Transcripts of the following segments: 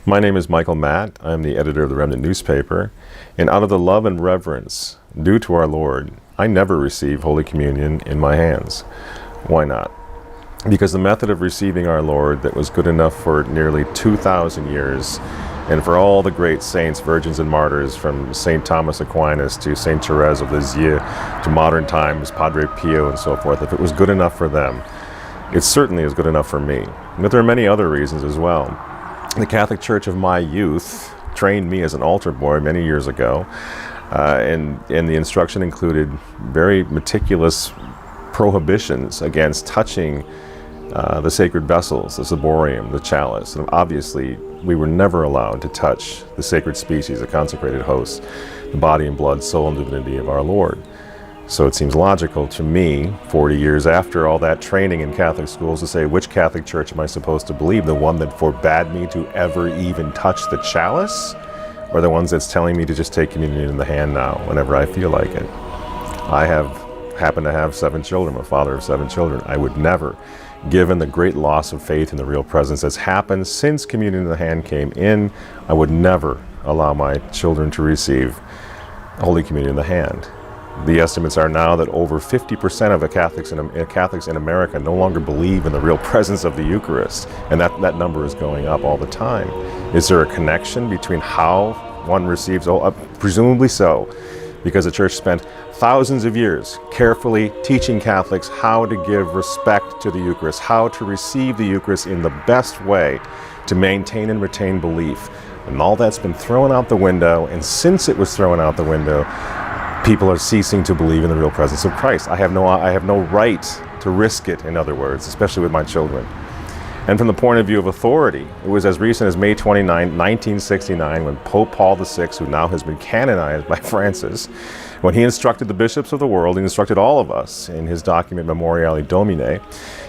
My name is Micheal Matt. I'm the editor of the Remnant newspaper, and out of the love and reverence due to our Lord, I never receive Holy Communion in my hands. Why not? Because the method of receiving our Lord that was good enough for nearly 2,000 years, and for all the great saints, virgins, and martyrs, from St. Thomas Aquinas to St. Therese of Lisieux to modern times, Padre Pio and so forth, if it was good enough for them, it certainly is good enough for me. But there are many other reasons as well. The Catholic Church of my youth trained me as an altar boy many years ago, and the instruction included very meticulous prohibitions against touching the sacred vessels, the ciborium, the chalice. And obviously, we were never allowed to touch the sacred species, the consecrated host, the body and blood, soul and divinity of our Lord. So it seems logical to me, 40 years after all that training in Catholic schools, to say, which Catholic Church am I supposed to believe? The one that forbade me to ever even touch the chalice? Or the ones that's telling me to just take communion in the hand now, whenever I feel like it? I happen to have 7 children, I'm a father of 7 children. I would never, given the great loss of faith in the real presence that's happened since communion in the hand came in, I would never allow my children to receive Holy Communion in the hand. The estimates are now that over 50% of the Catholics in America no longer believe in the real presence of the Eucharist, and that number is going up all the time. Is there a connection between how one receives? Presumably so, because the Church spent thousands of years carefully teaching Catholics how to give respect to the Eucharist, how to receive the Eucharist in the best way to maintain and retain belief. And all that's been thrown out the window, and since it was thrown out the window, people are ceasing to believe in the real presence of Christ. I have no right to risk it, in other words, especially with my children. And from the point of view of authority, it was as recent as May 29, 1969, when Pope Paul VI, who now has been canonized by Francis, when he instructed the bishops of the world, he instructed all of us in his document Memoriale Domini,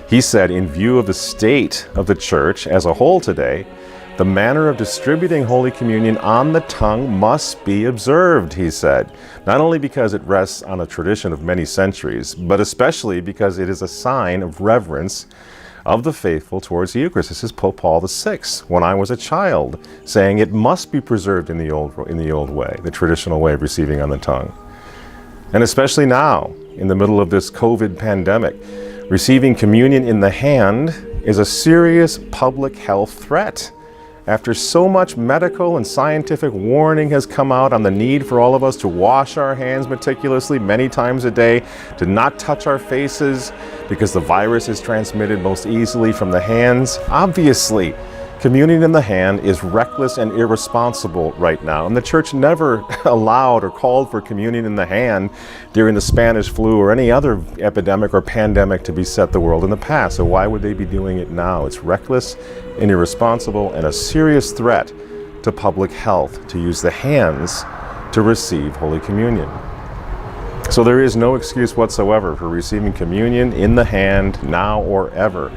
he said, in view of the state of the Church as a whole today, the manner of distributing Holy Communion on the tongue must be observed, he said, not only because it rests on a tradition of many centuries, but especially because it is a sign of reverence of the faithful towards the Eucharist. This is Pope Paul VI, when I was a child, saying it must be preserved in the old way, the traditional way of receiving on the tongue. And especially now, in the middle of this COVID pandemic, receiving communion in the hand is a serious public health threat. After so much medical and scientific warning has come out on the need for all of us to wash our hands meticulously many times a day, to not touch our faces because the virus is transmitted most easily from the hands, obviously, communion in the hand is reckless and irresponsible right now. And the Church never allowed or called for communion in the hand during the Spanish flu or any other epidemic or pandemic to beset the world in the past. So why would they be doing it now? It's reckless and irresponsible and a serious threat to public health to use the hands to receive Holy Communion. So there is no excuse whatsoever for receiving communion in the hand now or ever.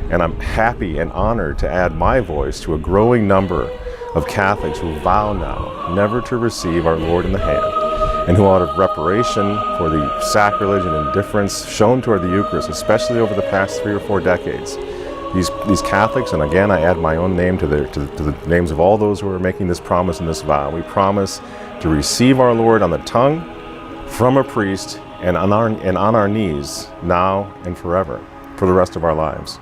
And I'm happy and honored to add my voice to a growing number of Catholics who vow now never to receive our Lord in the hand, and who, out of reparation for the sacrilege and indifference shown toward the Eucharist, especially over the past 3 or 4 decades, these Catholics, and again I add my own name to the names of all those who are making this promise and this vow, we promise to receive our Lord on the tongue, from a priest, and on our knees, now and forever, for the rest of our lives.